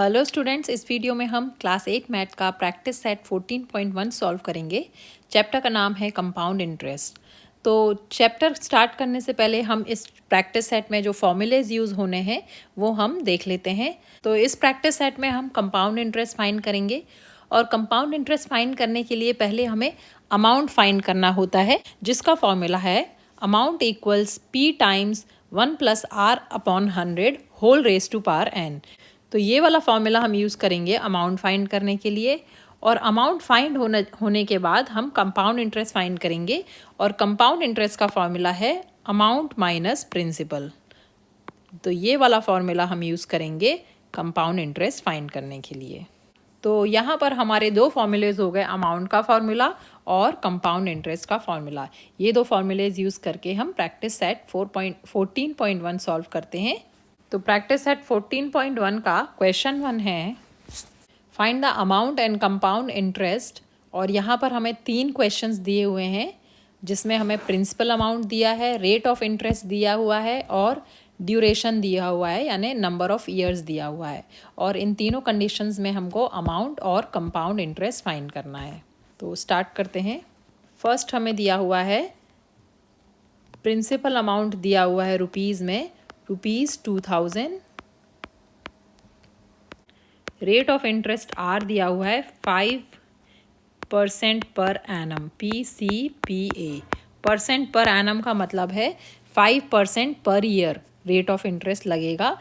Hello students, इस video में हम क्लास 8 मैथ का प्रैक्टिस सेट 14.1 सॉल्व करेंगे। चैप्टर का नाम है कंपाउंड इंटरेस्ट। तो चैप्टर स्टार्ट करने से पहले हम इस प्रैक्टिस सेट में जो फॉर्मूलेज यूज़ होने हैं वो हम देख लेते हैं। तो इस प्रैक्टिस सेट में हम कंपाउंड इंटरेस्ट फाइंड करेंगे और कंपाउंड इंटरेस्ट फाइंड करने के लिए पहले हमें अमाउंट फाइंड करना होता है, जिसका फॉर्मूला है amount equals P times 1 + R upon 100 whole raise to power n। तो ये वाला फॉर्मूला हम यूज़ करेंगे अमाउंट फाइंड करने के लिए। और अमाउंट फाइंड होने के बाद हम कंपाउंड इंटरेस्ट फाइंड करेंगे और कंपाउंड इंटरेस्ट का फॉर्मूला है अमाउंट माइनस प्रिंसिपल। तो ये वाला फॉर्मूला हम यूज़ करेंगे कंपाउंड इंटरेस्ट फाइंड करने के लिए। तो यहाँ पर हमारे दो फॉर्मूलेज हो गए, अमाउंट का फॉर्मूला और कंपाउंड इंटरेस्ट का फॉर्मूला। ये दो फॉर्मूलेज यूज़ करके हम प्रैक्टिस सेट 14.1 सॉल्व करते हैं। तो प्रैक्टिस सेट 14.1 का क्वेश्चन 1 है find the amount and compound interest. और यहाँ पर हमें 3 क्वेश्चंस दिए हुए हैं, जिसमें हमें प्रिंसिपल अमाउंट दिया है, रेट ऑफ इंटरेस्ट दिया हुआ है और ड्यूरेशन दिया हुआ है, यानी नंबर ऑफ ईयर्स दिया हुआ है। और इन तीनों कंडीशंस में हमको अमाउंट और कंपाउंड इंटरेस्ट फाइंड करना है। तो स्टार्ट करते हैं। फर्स्ट हमें दिया हुआ है प्रिंसिपल अमाउंट दिया हुआ है रुपीज़ में, ₹2000। रेट ऑफ इंटरेस्ट आर दिया हुआ है 5% per annum, PCPA। Percent per annum का मतलब है 5% per year rate of interest लगेगा।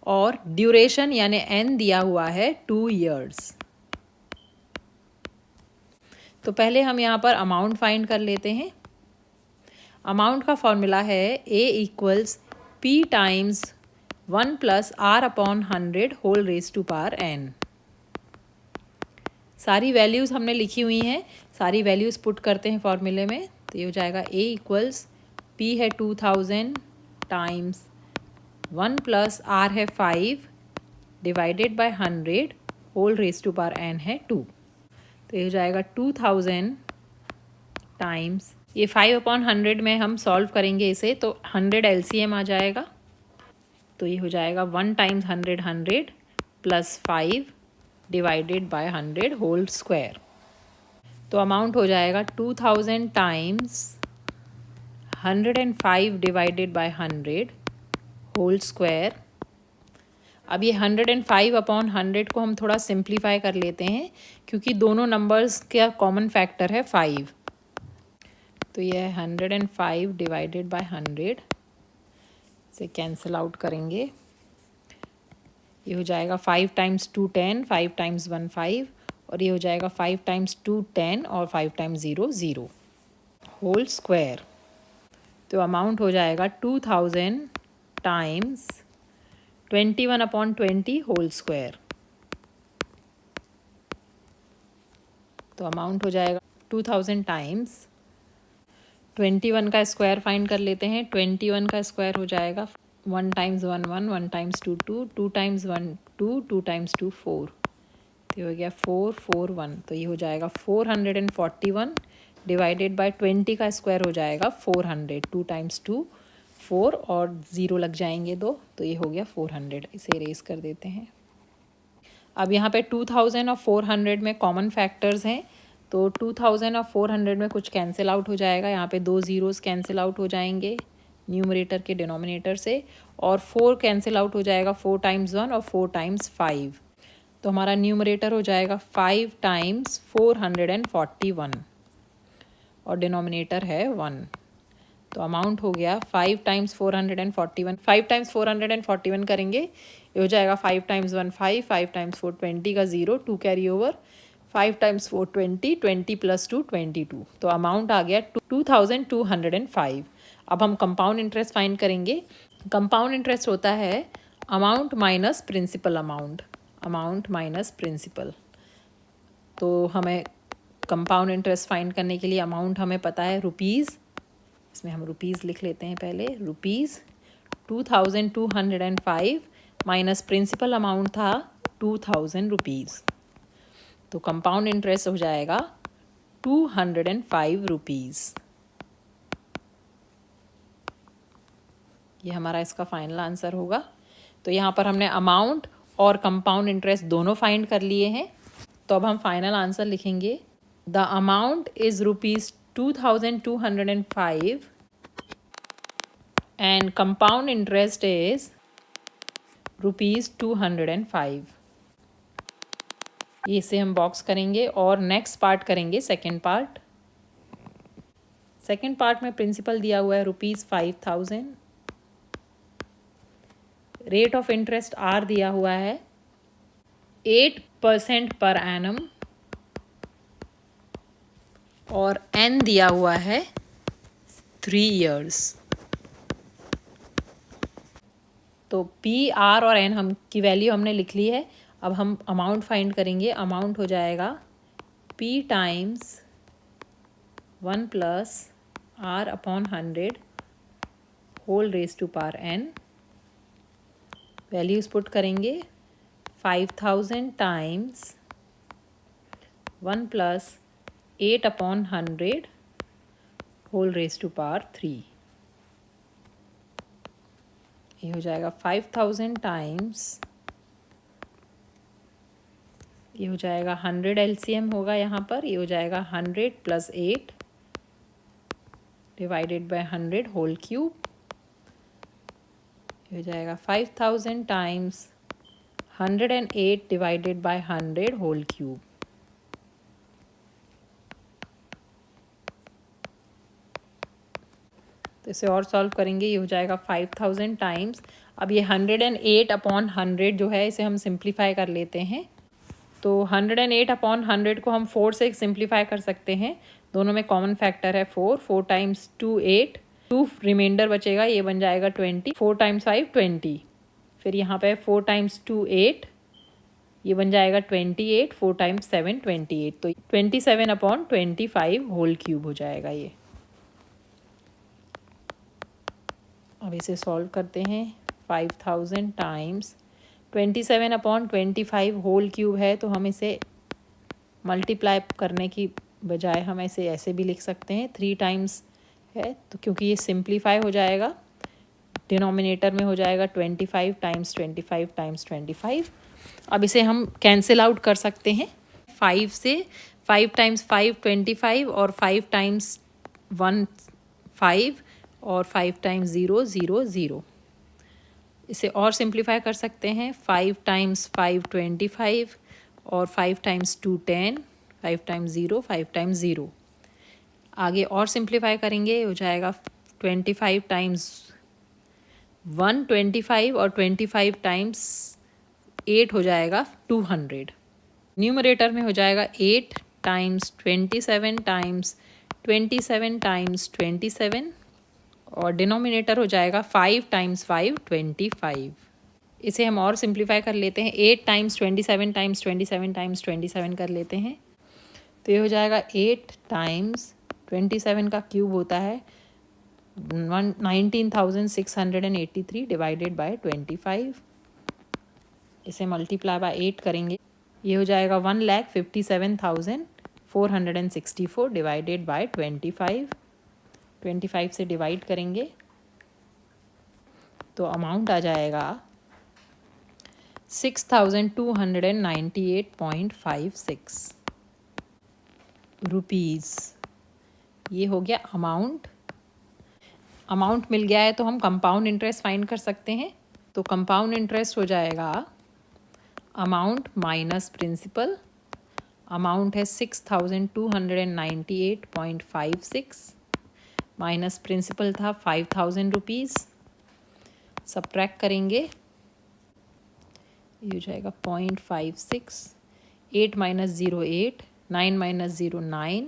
और ड्यूरेशन यानी एन दिया हुआ है 2 ईयर्स। तो पहले हम यहाँ पर अमाउंट फाइंड कर लेते हैं। अमाउंट का फॉर्मूला है A equals P times 1 + R upon 100 whole raise to power n। सारी वैल्यूज़ हमने लिखी हुई हैं, सारी वैल्यूज़ पुट करते हैं फॉर्मूले में। तो ये हो जाएगा A इक्वल्स P है 2000 टाइम्स 1 + R है 5 divided by 100 whole raise to power n है 2। तो ये हो जाएगा 2000 टाइम्स, ये 5 अपॉन 100 में हम सॉल्व करेंगे इसे, तो 100 LCM आ जाएगा। तो ये हो जाएगा 1 times 100 100 + 5 divided by 100 whole square. तो अमाउंट हो जाएगा 2000 times 105 divided by 100 whole square. अब ये 105 अपॉन 100 को हम थोड़ा सिंप्लीफाई कर लेते हैं, क्योंकि दोनों नंबर्स का कॉमन फैक्टर है 5। तो ये 105 डिवाइडेड बाय 100 से कैंसिल आउट करेंगे। ये हो जाएगा 5 टाइम्स 2 10, 5 टाइम्स 1 5, और ये हो जाएगा 5 टाइम्स 2 10 और 5 टाइम्स 0 0 होल स्क्वायर। तो अमाउंट हो जाएगा 2000 टाइम्स 21 अपॉन 20 होल स्क्वायर। तो अमाउंट हो जाएगा 2000 टाइम्स 21 का स्क्वायर फाइंड कर लेते हैं। 21 का स्क्वायर हो जाएगा 1 टाइम्स 1 1, 1 टाइम्स 2 2, 2 टाइम्स 1 2, 2 टाइम्स 2 4। तो ये हो गया 4 4 1। तो ये हो जाएगा 441 डिवाइडेड बाय 20 का स्क्वायर हो जाएगा 400। 2 टाइम्स 2 4 और 0 लग जाएंगे 2, तो ये हो गया 400। इसे इरेज कर देते हैं। अब यहाँ पे 2000 और 400 में कॉमन फैक्टर्स हैं, तो 2000 और 400 में कुछ कैंसिल आउट हो जाएगा। यहाँ पे 2 ज़ीरोज़ कैंसिल आउट हो जाएंगे न्यूमरेटर के डिनोमिनेटर से, और 4 कैंसिल आउट हो जाएगा 4 टाइम्स 1 और 4 टाइम्स 5। तो हमारा न्यूमरेटर हो जाएगा 5 टाइम्स 441 और डिनोमिनेटर है 1। तो अमाउंट हो गया 5 टाइम्स 441। 5 टाइम्स 441 करेंगे, ये हो जाएगा 5 टाइम्स 1 5, 5 टाइम्स 4 20 का 0 2 कैरी ओवर, 5 टाइम्स 4 20, 20 + 2 22। तो अमाउंट आ गया 2205। अब हम कंपाउंड इंटरेस्ट फाइंड करेंगे। कंपाउंड इंटरेस्ट होता है amount minus principal amount, amount minus principal. तो हमें कंपाउंड इंटरेस्ट फाइंड करने के लिए अमाउंट हमें पता है रुपीज़, इसमें हम रुपीज़ लिख लेते हैं पहले। रुपीज़ 2205 माइनस प्रिंसिपल अमाउंट था 2000 रुपीज़। तो कंपाउंड इंटरेस्ट हो जाएगा 205 रुपीज़। ये हमारा इसका फाइनल आंसर होगा। तो यहाँ पर हमने अमाउंट और कंपाउंड इंटरेस्ट दोनों फाइंड कर लिए हैं। तो अब हम फाइनल आंसर लिखेंगे। The amount is ₹2205 and compound interest is ₹205। इसे हम बॉक्स करेंगे और नेक्स्ट पार्ट करेंगे, सेकेंड पार्ट। सेकेंड पार्ट में प्रिंसिपल दिया हुआ है ₹5000, रेट ऑफ इंटरेस्ट आर दिया हुआ है 8% पर एनम और एन दिया हुआ है 3 years। तो पी, आर और एन हम की वैल्यू हमने लिख ली है। अब हम अमाउंट फाइंड करेंगे। अमाउंट हो जाएगा P times 1 + R/100 whole raise to power n। Values put करेंगे 5000 times 1 + 8/100 whole raise to power 3। ये हो जाएगा 5000 टाइम्स, ये हो जाएगा 100 LCM होगा यहाँ पर। ये हो जाएगा 100 + 8 डिवाइडेड बाय 100 होल क्यूब। ये हो जाएगा 5000 times 108 divided by 100 whole cube. तो इसे और सॉल्व करेंगे। ये हो जाएगा 5000 टाइम्स, अब ये 108/100 जो है इसे हम सिंप्लीफाई कर लेते हैं। तो 108/100 को हम 4 से सिंप्लीफाई कर सकते हैं। दोनों में कॉमन फैक्टर है 4। 4 × 2 8, 2 रिमाइंडर बचेगा, ये बन जाएगा 20। 4 × 5 20। फिर यहाँ पे 4 × 2 8, ये बन जाएगा 28। 4 × 7 28, तो 27/25 होल क्यूब हो जाएगा ये। अब इसे सॉल्व करते हैं। 5000 टाइम्स 27/25 होल क्यूब है, तो हम इसे मल्टीप्लाई करने की बजाय हम ऐसे भी लिख सकते हैं। 3 टाइम्स है तो क्योंकि ये सिंप्लीफाई हो जाएगा, डिनोमिनेटर में हो जाएगा 25 × 25 × 25। अब इसे हम कैंसिल आउट कर सकते हैं। 5 से 5 × 5 25 और 5 × 1 5 और 5 × 0 0 0। इसे और सिंप्लीफाई कर सकते हैं। 5 × 5 25 और 5 × 2 10, 5 × 0 5 × 0। आगे और सिंप्लीफाई करेंगे, हो जाएगा 25 × 1 25 और 25 × 8 हो जाएगा 200। न्यूमरेटर में हो जाएगा 8 × 27 × 27 × 27 और डिनोमिनेटर हो जाएगा 5 × 5 25। इसे हम और सिंप्लीफाई कर लेते हैं। 8 × 27 × 27 × 27 कर लेते हैं। तो ये हो जाएगा 8 × 27 का क्यूब होता है 19,683 डिवाइडेड बाय 25। इसे मल्टीप्लाई बाय 8 करेंगे, ये हो जाएगा 1,57,464 डिवाइडेड बाय 25। 25 से डिवाइड करेंगे तो अमाउंट आ जाएगा 6,298.56 रुपीज़। ये हो गया अमाउंट। अमाउंट मिल गया है तो हम कंपाउंड इंटरेस्ट फाइंड कर सकते हैं। तो कंपाउंड इंटरेस्ट हो जाएगा अमाउंट माइनस प्रिंसिपल। अमाउंट है 6,298.56 माइनस प्रिंसिपल था 5,000 रुपीज़। सब्ट्रैक्ट करेंगे, ये हो जाएगा 0.56। 8 - 0 8, 9 - 0 9,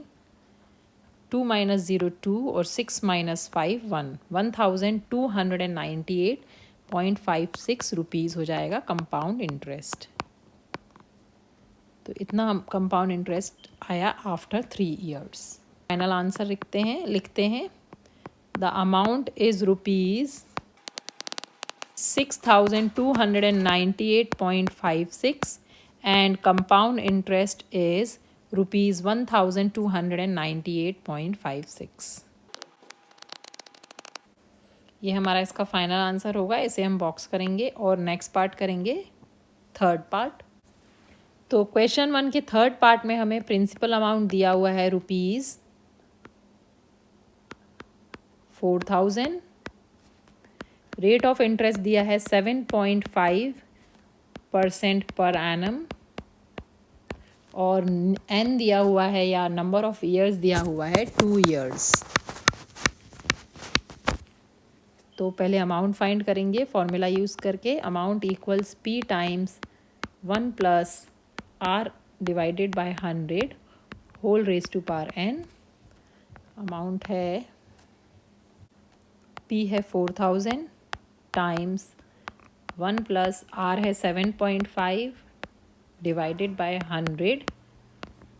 2 - 0 2 और 6 - 5 1। 1,298.56 रुपीज़ हो जाएगा कंपाउंड इंटरेस्ट। तो इतना हम कंपाउंड इंटरेस्ट आया आफ्टर 3 years। फाइनल आंसर लिखते हैं the amount is ₹6,298.56 and compound interest is ₹1,298.56। ये हमारा इसका फाइनल आंसर होगा। इसे हम बॉक्स करेंगे और नेक्स्ट पार्ट करेंगे, थर्ड पार्ट। तो क्वेश्चन 1 के थर्ड पार्ट में हमें प्रिंसिपल अमाउंट दिया हुआ है ₹4000, रेट ऑफ इंटरेस्ट दिया है 7.5% पर एनम, और एन दिया हुआ है या नंबर ऑफ ईयर्स दिया हुआ है 2 ईयर्स। तो पहले अमाउंट फाइंड करेंगे फॉर्मूला यूज़ करके। Amount equals P times 1 plus R divided by 100 whole raise to power n। Amount है P है 4000 टाइम्स 1 प्लस R है 7.5 divided by 100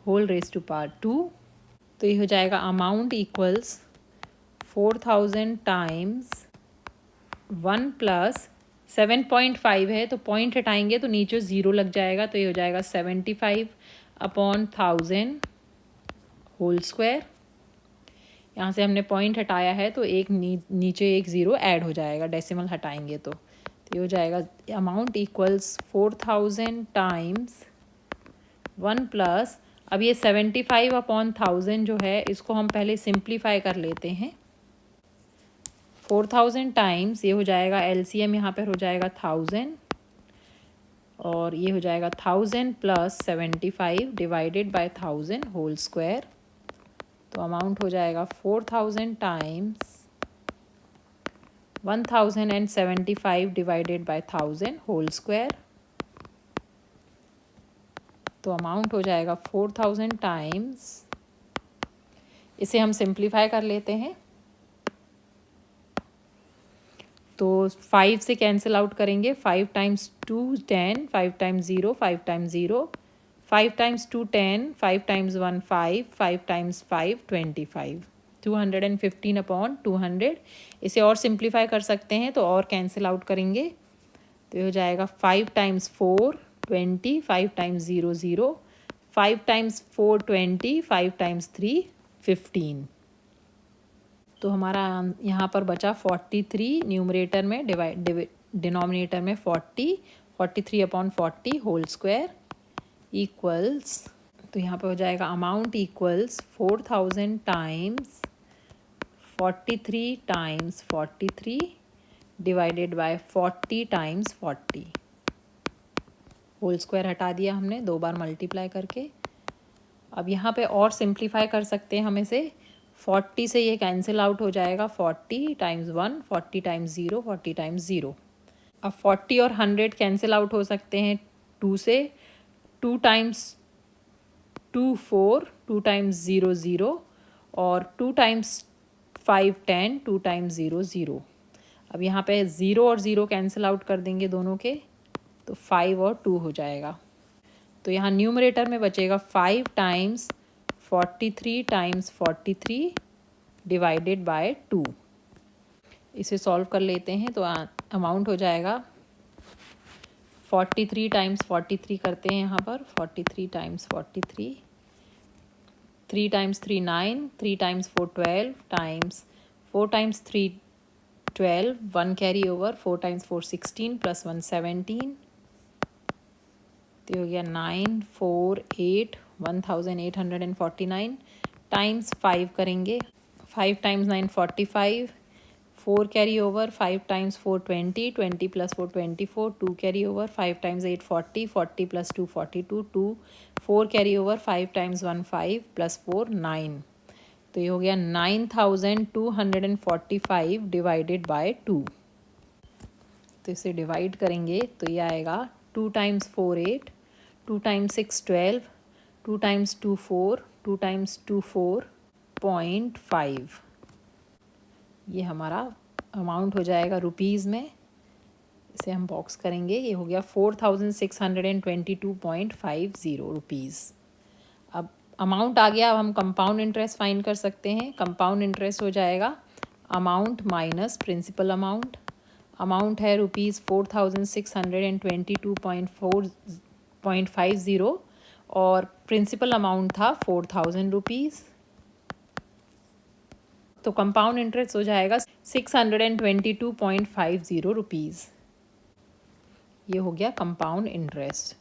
whole raise to power 2। तो ये हो जाएगा अमाउंट इक्वल्स 4000 टाइम्स 1 प्लस 7.5 है, तो पॉइंट हटाएंगे तो नीचे 0 लग जाएगा, तो ये हो जाएगा 75/1000 होल स्क्वायर। यहाँ से हमने पॉइंट हटाया है तो एक नीचे एक 0 ऐड हो जाएगा, डेसिमल हटाएंगे तो ये हो जाएगा अमाउंट इक्वल्स 4000 टाइम्स 1 प्लस, अब ये 75/1000 जो है इसको हम पहले सिंप्लीफाई कर लेते हैं। 4000 टाइम्स ये हो जाएगा LCM यहाँ पर हो जाएगा 1000, और ये हो जाएगा 1000 plus 75 divided by 1000 whole square. तो अमाउंट हो जाएगा 4000 times 1075 divided by 1000 whole square. तो अमाउंट हो जाएगा 4000 टाइम्स, इसे हम सिंप्लीफाई कर लेते हैं तो 5 से कैंसिल आउट करेंगे। 5 times 2 10, 5 times 0 5 times 0, 5 times 2 10, 5 times 1 5, 5 times 5 25, 215/200। इसे और सिंप्लीफाई कर सकते हैं तो और कैंसिल आउट करेंगे तो ये हो जाएगा 5 टाइम्स 4 20, 5 टाइम्स 0 0, 5 टाइम्स 4 20, 5 टाइम्स 3 15। तो हमारा यहाँ पर बचा 43 न्यूमरेटर में, डिनोमिनेटर में 40, 43/40 होल स्क्वायर इक्वल्स, तो यहाँ पे हो जाएगा amount equals 4000 times 43 times 43 divided by 40 times 40। Whole square हटा दिया हमने 2 बार मल्टीप्लाई करके। अब यहाँ पे और सिंप्लीफाई कर सकते हैं हम इसे। 40 से ये कैंसिल आउट हो जाएगा, 40 टाइम्स 1, 40 टाइम्स 0, 40 टाइम्स 0। अब 40 और 100 कैंसिल आउट हो सकते हैं 2 से। 2 टाइम्स 2 4, 2 टाइम्स 0 0, और 2 टाइम्स 5 10, 2 टाइम्स 0 0। अब यहाँ पे 0 और 0 कैंसिल आउट कर देंगे दोनों के, तो 5 और 2 हो जाएगा। तो यहाँ न्यूमरेटर में बचेगा 5 टाइम्स 43 टाइम्स 43 डिवाइडेड बाय 2। इसे सॉल्व कर लेते हैं तो अमाउंट हो जाएगा 43 टाइम्स 43 करते हैं यहाँ पर, 43 times 43, 3 times 3 9, 3 times 4 12, times 4 times 3 12, 1 carry over, 4 times 4 16 plus 1 17, तो हो गया 9 4 8 1849 टाइम्स 5 करेंगे। 5 times 9 45, 4 carry over, 5 times 4 20, 20 plus 4 24, 2 carry over, 5 times 8 40, 40 plus 2 42, 2 4 carry over, 5 times 1 5 plus 4 9। तो ये हो गया 9245 डिवाइडेड बाय 2। तो इसे डिवाइड करेंगे तो ये आएगा 2 टाइम्स 4 8, 2 टाइम्स 6 12, 2 टाइम्स 2 4, 2 टाइम्स 2 4.5। ये हमारा अमाउंट हो जाएगा रुपीज़ में। इसे हम बॉक्स करेंगे, ये हो गया 4622.50 रुपीज़। अब अमाउंट आ गया। अब हम कंपाउंड इंटरेस्ट फाइंड कर सकते हैं। कंपाउंड इंटरेस्ट हो जाएगा amount minus principal amount. Amount है ₹4662.50 और प्रिंसिपल अमाउंट था 4000 रुपीज़। तो कंपाउंड इंटरेस्ट हो जाएगा 622.50 रुपीज़। ये हो गया कंपाउंड इंटरेस्ट।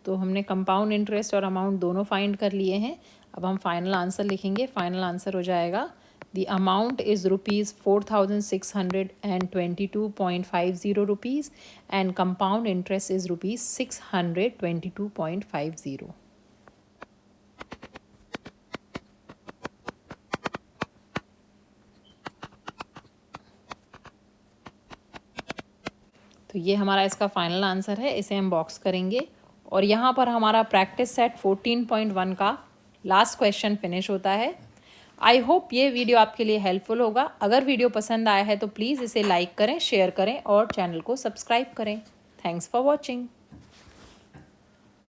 तो हमने कंपाउंड इंटरेस्ट और अमाउंट दोनों फाइंड कर लिए हैं। अब हम फाइनल आंसर लिखेंगे। फाइनल आंसर हो जाएगा the amount is ₹4622.50 rupees and compound interest is ₹622.50। तो ये हमारा इसका फाइनल आंसर है। इसे हम बॉक्स करेंगे और यहाँ पर हमारा प्रैक्टिस सेट 14.1 का लास्ट क्वेश्चन फिनिश होता है। आई होप ये वीडियो आपके लिए हेल्पफुल होगा। अगर वीडियो पसंद आया है तो प्लीज़ इसे लाइक करें, शेयर करें और चैनल को सब्सक्राइब करें। Thanks for watching.